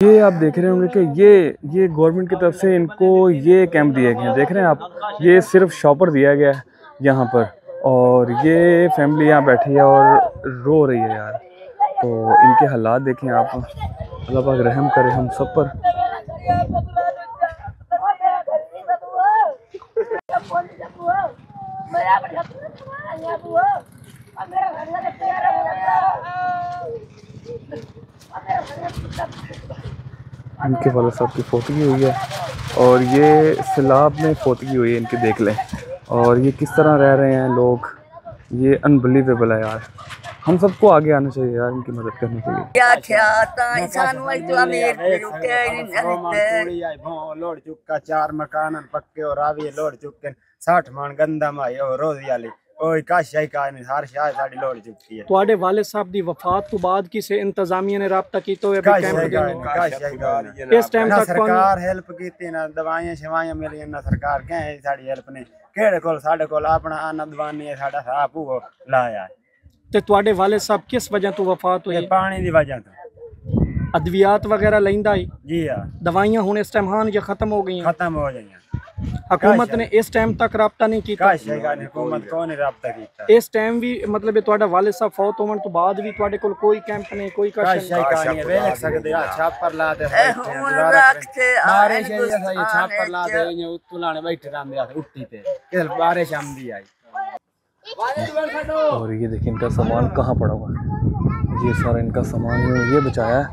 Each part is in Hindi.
ये आप देख रहे होंगे कि ये गवर्नमेंट की तरफ से इनको ये कैंप दिए गए हैं। देख रहे हैं आप, ये सिर्फ शॉपर दिया गया है यहाँ पर, और ये फैमिली यहाँ बैठी है और रो रही है यार। तो इनके हालात देखें आप, अल्लाह पाक रहम करे हम सब पर। इनके वाले साहब की फोटगी हुई है और ये सैलाब में फोटगी हुई है इनकी, देख लें। और ये किस तरह रह रहे हैं लोग, ये अनबिलीवेबल है यार। हम सबको आगे आना चाहिए यार इनकी मदद करने के लिए। लोड चुका 4 मकान पक्के और आवी लोड चुके 60 मन गंदा माई और रोजी वाली ओए काशाई का नहीं हर शाय साडी लोड चुकी है। ਤੁਹਾਡੇ ਵਾਲਿਦ ਸਾਹਿਬ ਦੀ ਵਫਾਤ ਤੋਂ ਬਾਅਦ ਕਿਸੇ ਇੰਤਜ਼ਾਮੀਆ ਨੇ ਰਾਬਤਾ ਕੀਤਾ ਹੋਇਆ ਵੀ ਕੈਂਪ ਦੇ ਇਸ ਟਾਈਮ ਤੱਕ ਸਰਕਾਰ ਹੈਲਪ ਕੀਤੀ ਨਾ ਦਵਾਈਆਂ ਸ਼ਵਾਈਆਂ ਮਿਲੀਆਂ ਨਾ ਸਰਕਾਰ ਕਹੇ ਸਾਡੀ ਹੈਲਪ ਨੇ ਕਿਹੜੇ ਕੋਲ ਸਾਡੇ ਕੋਲ ਆਪਣਾ ਆਨਾ ਦਵਾਨੀ ਹੈ ਸਾਡਾ ਸਾਹ ਉਹ ਲਾਇਆ ਤੇ ਤੁਹਾਡੇ ਵਾਲਿਦ ਸਾਹਿਬ ਕਿਸ ਵਜ੍ਹਾ ਤੋਂ ਵਫਾਤ ਹੋਈ? ਪਾਣੀ ਦੀ ਵਜ੍ਹਾ ਤੋਂ। ਅਦਵਿयात वगैरह ਲੈਂਦਾ ਹੈ जी हां। दवाइयां ਹੁਣ ਇਸ ਟਾਈਮ ਹਨ ਜਾਂ ਖਤਮ ਹੋ ਗਈਆਂ? खत्म हो गई। हुकूमत ने इस टाइम तक राब्ता नहीं किया? हुकूमत को नहीं राब्ता किया। इस टाइम भी मतलब ਤੁਹਾਡਾ ਵਾਲਿਦ ਸਾਹਿਬ ਫੌਤ ਹੋਣ ਤੋਂ ਬਾਅਦ ਵੀ ਤੁਹਾਡੇ ਕੋਲ ਕੋਈ ਕੈਂਪ ਨਹੀਂ, ਕੋਈ ਕਾਸ਼ਾਈ ਨਹੀਂ ਵੇਖ ਸਕਦੇ ਆ ਛਾਪਰ ਲਾਤੇ ਬਾਰਿਸ਼ ਆਈ ਸਹੀ ਛਾਪਰ ਲਾਤੇ ਉੱਤੋਂ ਲਾਣੇ ਬੈਠੇ ਰਹਿੰਦੇ ਆ ਉੱਟੀ ਤੇ ਕਿ ਬਾਰਿਸ਼ ਆਂਦੀ आई। और ये देखिए इनका सामान कहाँ पड़ा हुआ है, ये सारा इनका सामान ये बचाया है।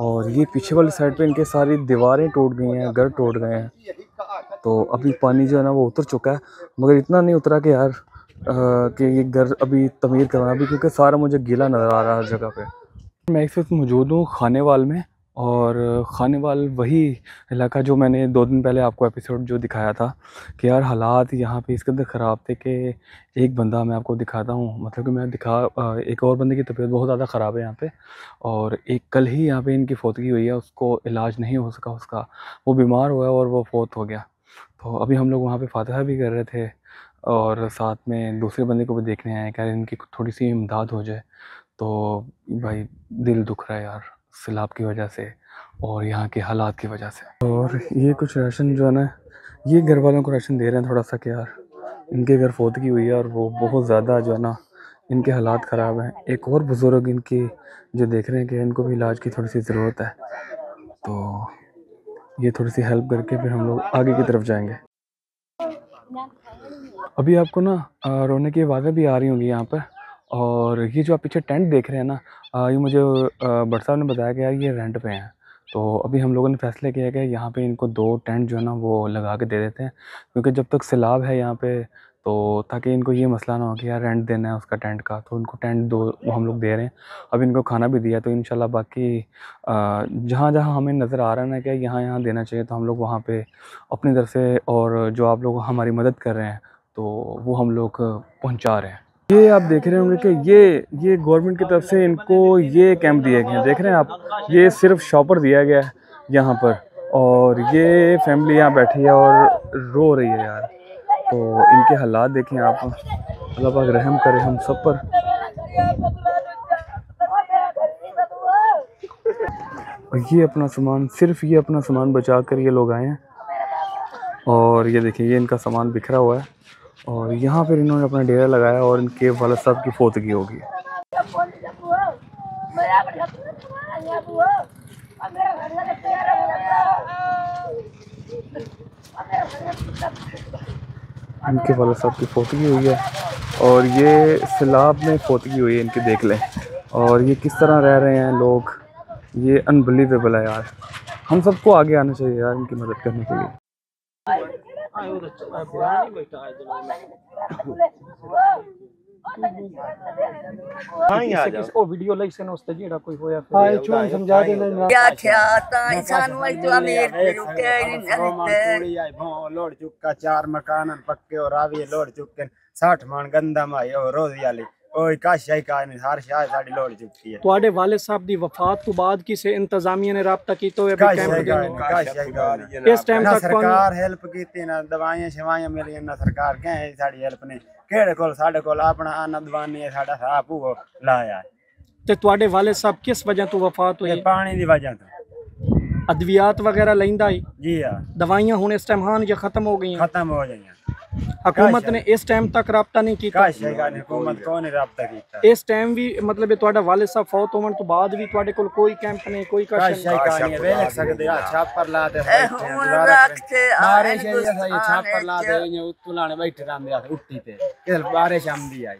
और ये पीछे वाली साइड पे इनके सारी दीवारें टूट गई हैं, घर टूट गए हैं। तो अभी पानी जो है ना वो उतर चुका है, मगर इतना नहीं उतरा कि यार कि ये घर अभी तमीर करवाना भी, क्योंकि सारा मुझे गीला नज़र आ रहा है हर जगह पे। मैं इस वक्त मौजूद हूँ खानेवाल में, और खानेवाल वही इलाका जो मैंने 2 दिन पहले आपको एपिसोड जो दिखाया था कि यार हालात यहाँ पे इस कदर ख़राब थे कि एक बंदा मैं आपको दिखाता हूँ, मतलब कि मैं एक और बंदे की तबीयत बहुत ज़्यादा ख़राब है यहाँ पे, और एक कल ही यहाँ पे इनकी फौतगी हुई है, उसको इलाज नहीं हो सका उसका, वो बीमार हुआ और वो फौत हो गया। तो अभी हम लोग वहाँ पे फातिहा भी कर रहे थे और साथ में दूसरे बंदे को भी देखने आए, कह रहे इनकी थोड़ी सी इमदाद हो जाए। तो भाई दिल दुख रहा है यार सैलाब की वजह से और यहाँ के हालात की वजह से। और ये कुछ राशन जो है ना, ये घर वालों को राशन दे रहे हैं थोड़ा सा कि यार इनके घर फौतगी हुई है और वो बहुत ज़्यादा जो है ना इनके हालात ख़राब हैं। एक और बुज़ुर्ग इनकी जो देख रहे हैं कि इनको भी इलाज की थोड़ी सी ज़रूरत है, तो ये थोड़ी सी हेल्प करके फिर हम लोग आगे की तरफ जाएंगे। अभी आपको ना रोने की आवाज़ें भी आ रही होंगी यहाँ पर। और ये जो आप पीछे टेंट देख रहे हैं ना, ये मुझे भट्ट साहब ने बताया कि यार ये रेंट पे हैं। तो अभी हम लोगों ने फैसले किया कि यहाँ पे इनको 2 टेंट जो है ना वो लगा के दे देते हैं, क्योंकि जब तक सैलाब है यहाँ पे, तो ताकि इनको ये मसला ना हो कि यार रेंट देना है उसका टेंट का। तो इनको टेंट 2 हम लोग दे रहे हैं। अब इनको खाना भी दिया, तो इंशाल्लाह बाकी जहाँ जहाँ हमें नज़र आ रहा है ना कि यहाँ देना चाहिए, तो हम लोग वहाँ पे अपनी तरफ से, और जो आप लोग हमारी मदद कर रहे हैं तो वो हम लोग पहुँचा रहे हैं। ये आप देख रहे होंगे कि ये गवर्नमेंट की तरफ से इनको ये कैंप दिए गए हैं। देख रहे हैं आप, ये सिर्फ शॉपर दिया गया है यहाँ पर, और ये फैमिली यहाँ बैठी है और रो रही है यार। तो इनके हालात देखें आप, अल्लाह पाक रहम करे हम सब पर। और ये अपना सामान, सिर्फ ये अपना सामान बचा कर ये लोग आए हैं। और ये देखिए ये इनका सामान बिखरा हुआ है, और यहाँ पर इन्होंने अपना डेरा लगाया और इनके वालिद साहब की फौतगी होगी। इनके वालिद साहब की फौतगी हुई है और ये सैलाब में फौतगी हुई है इनकी, देख लें। और ये किस तरह रह रहे हैं लोग, ये अनबिलीवेबल है यार। हम सबको आगे आना चाहिए यार इनकी मदद करने के लिए। वीडियो लाइक से नोस्ते जेड़ा कोई होया समझा देना क्या क्या ताई सानू आई तो अमीर रुके नहीं लोड चुका 4 मकान पक्के और आवी लोड चुके 60 मन गंदा माई और रोजी वाली ओए काशाई का नहीं हर शाय साडी लोड चुकी है। ਤੁਹਾਡੇ ਵਾਲਿਦ ਸਾਹਿਬ ਦੀ ਵਫਾਤ ਤੋਂ ਬਾਅਦ ਕਿਸੇ ਇੰਤਜ਼ਾਮੀਆ ਨੇ ਰਾਬਤਾ ਕੀਤਾ ਹੋਇਆ ਵੀ ਕੈਂਪ ਦੇ ਇਸ ਟਾਈਮ ਤੱਕ ਸਰਕਾਰ ਹੈਲਪ ਕੀਤੀ ਨਾ ਦਵਾਈਆਂ ਸ਼ਵਾਈਆਂ ਮਿਲੀਆਂ ਨਾ ਸਰਕਾਰ ਕਹੇ ਸਾਡੀ ਹੈਲਪ ਨੇ ਕਿਹੜੇ ਕੋਲ ਸਾਡੇ ਕੋਲ ਆਪਣਾ ਆਨਾ ਦਵਾਨੀ ਹੈ ਸਾਡਾ ਸਾਹ ਉਹ ਲਾਇਆ ਤੇ ਤੁਹਾਡੇ ਵਾਲਿਦ ਸਾਹਿਬ ਕਿਸ ਵਜ੍ਹਾ ਤੋਂ ਵਫਾਤ ਹੋਈ? ਪਾਣੀ ਦੀ ਵਜ੍ਹਾ ਤੋਂ। अद्वियात वगैरह लेंदा है? जी हाँ, दवाइयां हुण इस टाइम हां या खत्म हो गई हैं? खत्म हो जाइए। हुकूमत ने इस टाइम तक रब्ता नहीं किया? हुकूमत को नहीं रब्ता किया। इस टाइम भी मतलब तुहाडा वालिद साहब फौत होवन तो बाद भी तुहाडे कोल कोई कैंप नहीं, कोई कश नहीं? देख सकते हैं छापर ला दे मारे ये छापर ला दे ये उतलाने बैठे रहंदे आ उट्टी ते किधर बारिश आंदी आई।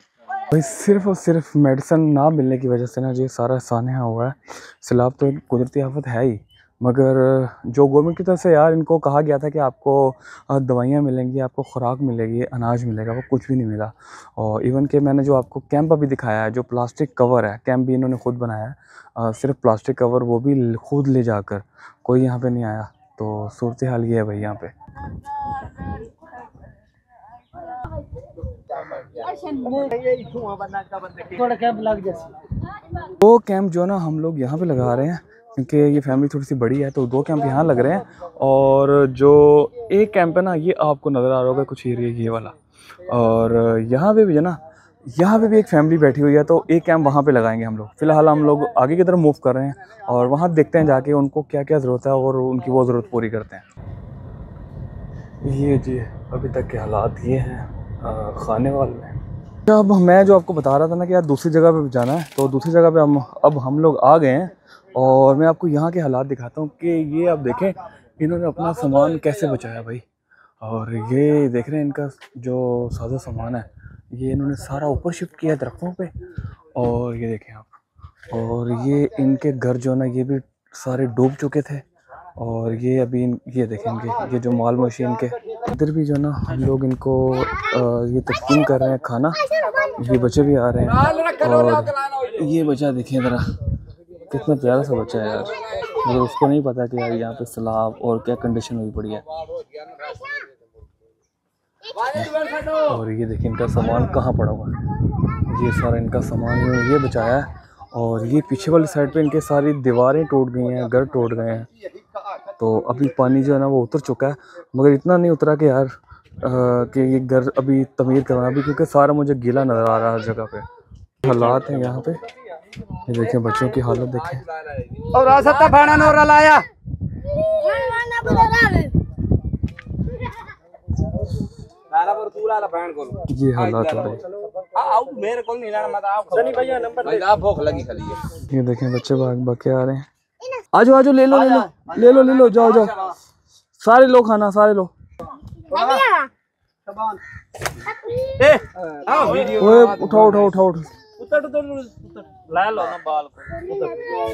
भाई सिर्फ और सिर्फ मेडिसिन ना मिलने की वजह से ना ये सारा सान्या हुआ है। सैलाब तो एक कुदरती आफत है ही, मगर जो गवर्नमेंट की तरफ से यार इनको कहा गया था कि आपको दवाइयाँ मिलेंगी, आपको खुराक मिलेगी, अनाज मिलेगा, वो कुछ भी नहीं मिला। और इवन कि मैंने जो आपको कैंप अभी दिखाया है, जो प्लास्टिक कवर है, कैंप भी इन्होंने खुद बनाया है, सिर्फ प्लास्टिक कवर, वो भी खुद ले जाकर, कोई यहाँ पे नहीं आया। तो सूरत हाल ये है भाई यहाँ पे। दो कैंप जो ना हम लोग यहाँ पे लगा रहे हैं, क्योंकि ये फैमिली थोड़ी सी बड़ी है, तो दो कैंप यहाँ लग रहे हैं। और जो एक कैंप है ना, ये आपको नज़र आ रहा होगा कुछ एरिया ये वाला, और यहाँ पे भी है ना, यहाँ पे भी एक फैमिली बैठी हुई है, तो एक कैंप वहाँ पे लगाएंगे हम लोग। फ़िलहाल हम लोग आगे की तरफ मूव कर रहे हैं और वहाँ देखते हैं जाके उनको क्या क्या ज़रूरत है और उनकी वो ज़रूरत पूरी करते हैं। ये जी अभी तक के हालात ये हैं खाने वाले में। अब मैं जो आपको बता रहा था ना कि यार दूसरी जगह पे जाना है, तो दूसरी जगह पे हम लोग आ गए हैं और मैं आपको यहाँ के हालात दिखाता हूँ कि ये आप देखें इन्होंने अपना सामान कैसे बचाया भाई। और ये देख रहे हैं इनका जो सादा सामान है, ये इन्होंने सारा ऊपर शिफ्ट किया है दरख्तों पे। और ये देखें आप, और ये इनके घर जो ना ये भी सारे डूब चुके थे। और ये अभी ये देखेंगे ये जो माल मशीन के इधर भी जो ना हम लोग इनको ये तकसीम कर रहे हैं खाना। ये बच्चे भी आ रहे हैं और ये बच्चा देखें ज़रा कितना प्यारा सा बच्चा है यार, मगर उसको नहीं पता कि यार यहाँ पे सैलाब और क्या कंडीशन हुई पड़ी है। और ये देखिए इनका सामान कहाँ पड़ा हुआ है, ये सारा इनका सामान ये बचाया है। और ये पीछे वाली साइड पे इनके सारी दीवारें टूट गई हैं, घर टूट गए हैं। तो अभी पानी जो है ना वो उतर चुका है, मगर इतना नहीं उतरा कि यार कि ये घर अभी तमीर करवाना भी, क्योंकि सारा मुझे गीला नज़र आ रहा है हर जगह पे। हालात हैं यहाँ पे, ये देखें बच्चों की हालत देखें। और आसता फाना नोरा लाया ये हालात हो रहे हैं। ये देखें बच्चे भाग के आ रहे हैं। आजो आजो ले लो ले लो ले लो ले लो, जाओ जाओ सारे लो खाना सारे लो। उठाओ उठाओ उठाओ।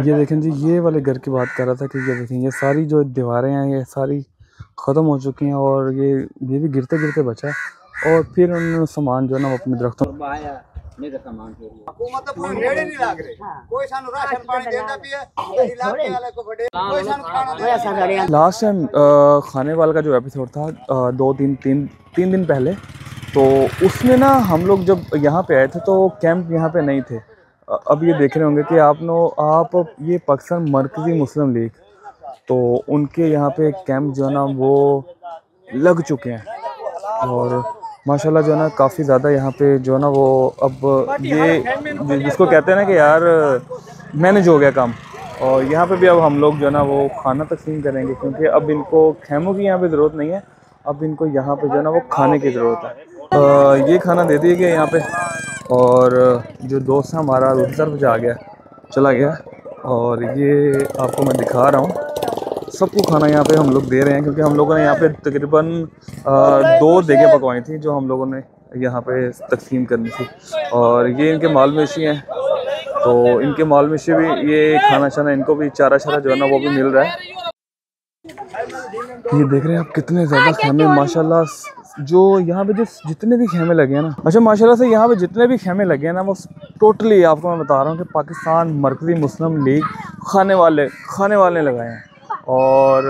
ये देखें जी, ये वाले घर की बात कर रहा था कि ये देखें ये सारी जो दीवारें हैं ये सारी ख़त्म हो चुकी हैं और ये भी गिरते गिरते बचा है। और फिर उन्होंने सामान जो है ना वो अपने दरख्तों लास्ट टाइम खाने वाला का जो एपिसोड था 2-3 दिन पहले, तो उसमें ना हम लोग जब यहाँ पे आए थे तो कैंप यहाँ पे नहीं थे। अब ये देख रहे होंगे कि आप ये पाकिस्तान मरकज़ी मुस्लिम लीग, तो उनके यहाँ पे कैंप जो है ना वो लग चुके हैं। और माशाल्लाह जो है ना काफ़ी ज़्यादा यहाँ पे जो है ना वो अब ये जिसको कहते हैं ना कि यार मैनेज हो गया काम। और यहाँ पे भी अब हम लोग जो है ना वो खाना तकसीम करेंगे, क्योंकि अब इनको खैमों की यहाँ पे ज़रूरत नहीं है, अब इनको यहाँ पे जो है ना वो खाने की ज़रूरत है। ये खाना दे दिए गए यहाँ पे, और जो दोस्त है हमारा दूसरी तरफ जा गया चला गया। और ये आपको मैं दिखा रहा हूँ, सबको खाना यहाँ पे हम लोग दे रहे हैं, क्योंकि हम लोगों ने यहाँ पे तकरीबन 2 देगें पकवाई थी जो हम लोगों ने यहाँ पे तकसीम करनी थी। और ये इनके माल मवेशी हैं, तो इनके माल मवेशी भी ये खाना शाना इनको भी चारा शारा जो है ना वो भी मिल रहा है। ये देख रहे हैं आप कितने ज़्यादा खेमे माशाल्लाह जो यहाँ पे जो जितने भी खेमे लगे हैं ना, अच्छा माशाल्लाह से यहाँ पे जितने भी खेमे लगे हैं ना वो टोटली आपको मैं बता रहा हूँ कि पाकिस्तान मरकज़ी मुस्लिम लीग खाने वाले लगाए हैं। और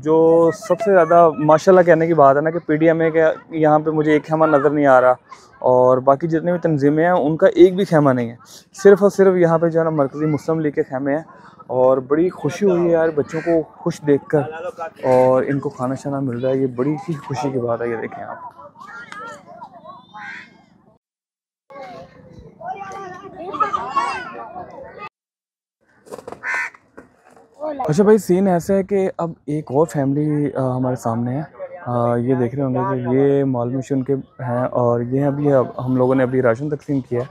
जो सबसे ज़्यादा माशाल्लाह कहने की बात है ना कि PDM के यहाँ पे मुझे एक खेमा नज़र नहीं आ रहा, और बाकी जितने भी तंजीमें हैं उनका एक भी खेमा नहीं है, सिर्फ़ और सिर्फ यहाँ पे जो है ना मरकज़ी मुस्लिम लीग के खेमे हैं। और बड़ी खुशी हुई है यार बच्चों को खुश देखकर, और इनको खाना शाना मिल रहा है, ये बड़ी ही खुशी की बात है। ये देखें आप, अच्छा भाई, सीन ऐसा है कि अब एक और फैमिली हमारे सामने है। ये देख रहे होंगे कि ये मॉल मिशन के हैं और ये अभी हम लोगों ने अभी राशन तकसीम किया है।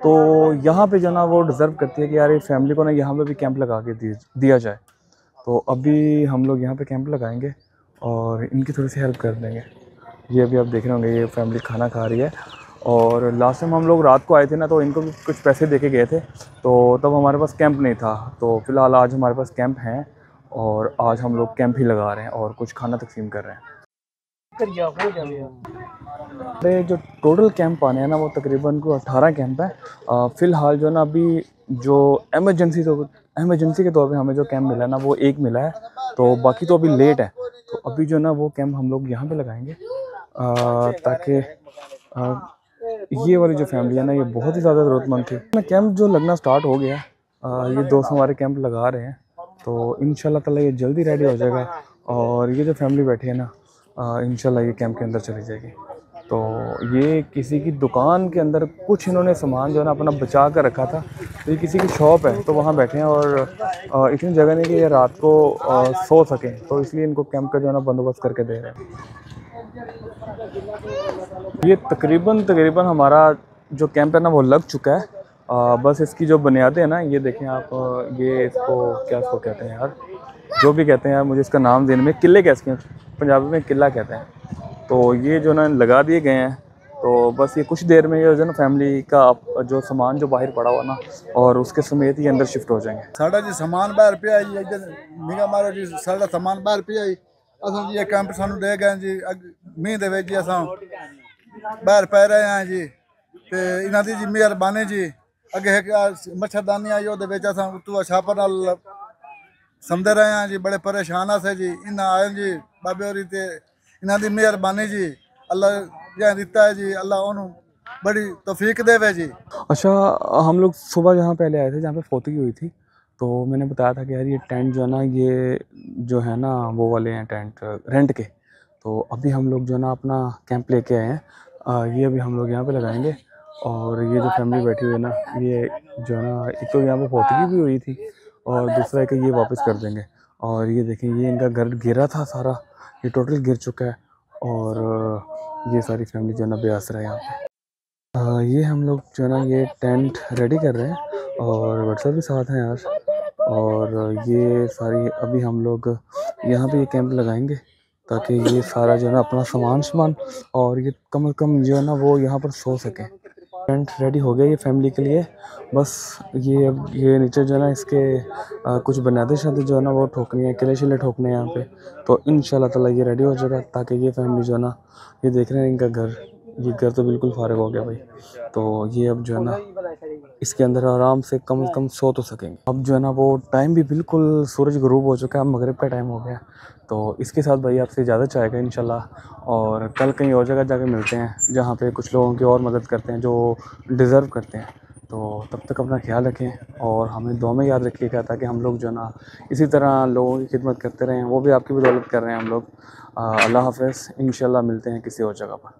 तो यहाँ पे जो ना वो डिज़र्व करती है कि यार ये फैमिली को ना यहाँ पे भी कैंप लगा के दिया जाए। तो अभी हम लोग यहाँ पे कैंप लगाएंगे और इनकी थोड़ी सी हेल्प कर देंगे। ये अभी आप देख रहे होंगे ये फैमिली खाना खा रही है। और लास्ट टाइम हम लोग रात को आए थे ना, तो इनको भी कुछ पैसे दे के गए थे, तो तब हमारे पास कैंप नहीं था। तो फ़िलहाल आज हमारे पास कैंप हैं और आज हम लोग कैंप ही लगा रहे हैं और कुछ खाना तकसीम कर रहे हैं। हमारे जो टोटल कैंप आने हैं ना, वो तकरीबन को 18 कैंप है। फ़िलहाल जो ना अभी जो एमरजेंसी के तौर पे हमें जो कैंप मिला है ना, वो एक मिला है, तो बाकी तो अभी लेट है। तो अभी जो ना वो कैंप हम लोग यहाँ पे लगाएंगे ताकि ये वाली जो फैमिली है ना, ये बहुत ही ज़्यादा ज़रूरतमंद थी। ना कैंप जो लगना स्टार्ट हो गया, ये दोस्त हमारे कैंप लगा रहे हैं, तो इंशाल्लाह ताला ये जल्दी रेडी हो जाएगा। और ये जो फैमिली बैठी है ना, इंशाल्लाह ये कैंप के अंदर चली जाएगी। तो ये किसी की दुकान के अंदर कुछ इन्होंने सामान जो है ना अपना बचा कर रखा था। तो ये किसी की शॉप है, तो वहाँ बैठे हैं और इतनी जगह नहीं कि ये रात को सो सकें, तो इसलिए इनको कैंप का जो है ना बंदोबस्त करके दे रहे हैं। ये तकरीबन हमारा जो कैंप है ना वो लग चुका है। बस इसकी जो बुनियादें हैं ना, ये देखें आप, ये इसको कहते हैं यार, जो भी कहते हैं यार, मुझे इसका नाम देने में, किले कहते हैं पंजाबी में, किला कहते हैं। तो ये जो ना लगा दिए गए हैं, तो बस ये कुछ देर में ये जो ना फैमिली का जो सामान जो बाहर पड़ा हुआ ना, और उसके समेत ही अंदर शिफ्ट हो जाएंगे। साड़ा जी सामान बाहर पे आई निगाह मारो जी, साड़ा सामान बाहर पे आई। असां जी ये कैंप सानू दे गए जी, मींह दे विच जी असां बाहर पै रहे हैं जी। ते इन्हां दी जी मेहरबानी जी। अगे एक मच्छरदानी आई ओहदे विच असां उत्तों छापर नाल समझते रहे हैं जी, बड़े परेशान से जी। इन्हें आए जी बाबे होरी ते इन्हां दी मेहरबानी जी, अल्लाह जहाँ दिता है जी, अल्लाह उन्होंने बड़ी तौफीक देवे जी। अच्छा, हम लोग सुबह जहाँ पहले आए थे, जहाँ पे फौतगी हुई थी, तो मैंने बताया था कि यार ये टेंट जो है ना, ये जो है ना वो वाले हैं टेंट रेंट के। तो अभी हम लोग जो है ना अपना कैंप लेके आए हैं। ये अभी हम लोग यहाँ पे लगाएंगे। और ये जो फैमिली बैठी हुई है ना, ये जो है ना, एक तो यहाँ पे फौतगी भी हुई थी और दूसरा है कि ये वापस कर देंगे। और ये देखें, ये इनका घर गिरा था सारा, ये टोटल गिर चुका है। और ये सारी फैमिली जो है ना बेआसरा है यहाँ पे। ये हम लोग जो है ना ये टेंट रेडी कर रहे हैं और व्हाट्सएप भी साथ हैं यार। और ये सारी अभी हम लोग यहाँ पे ये कैंप लगाएंगे ताकि ये सारा जो है ना अपना सामान और ये कम से कम जो है ना वो यहाँ पर सो सकें। टेंट रेडी हो गया ये फैमिली के लिए। बस ये अब ये नीचे जो है ना इसके कुछ बुनियादी शादी जो है ना वो ठोकनी है, किले शिले ठोकने हैं यहाँ पे। तो इंशाल्लाह ताला ये रेडी हो जाएगा ताकि ये फैमिली जो है ना, ये देख रहे हैं इनका घर, ये घर तो बिल्कुल फारिग हो गया भाई। तो ये अब जो है ना इसके अंदर आराम से कम सो तो सकेंगे। अब जो है ना वो टाइम भी बिल्कुल सूरज गुरूब हो चुका है, अब मगरिब का टाइम हो गया। तो इसके साथ भाई आपसे इजाज़त चाहेगा इंशाल्लाह। और कल कहीं और जगह जाके मिलते हैं जहाँ पे कुछ लोगों की और मदद करते हैं जो डिज़र्व करते हैं। तो तब तक अपना ख्याल रखें और हमें दुआ में याद रखिएगा ताकि हम लोग जो है ना इसी तरह लोगों की खिदमत करते रहें। वो भी आपकी बदौलत कर रहे हैं हम लोग। अल्लाह हाफ़िज़, इंशाल्लाह मिलते हैं किसी और जगह पर।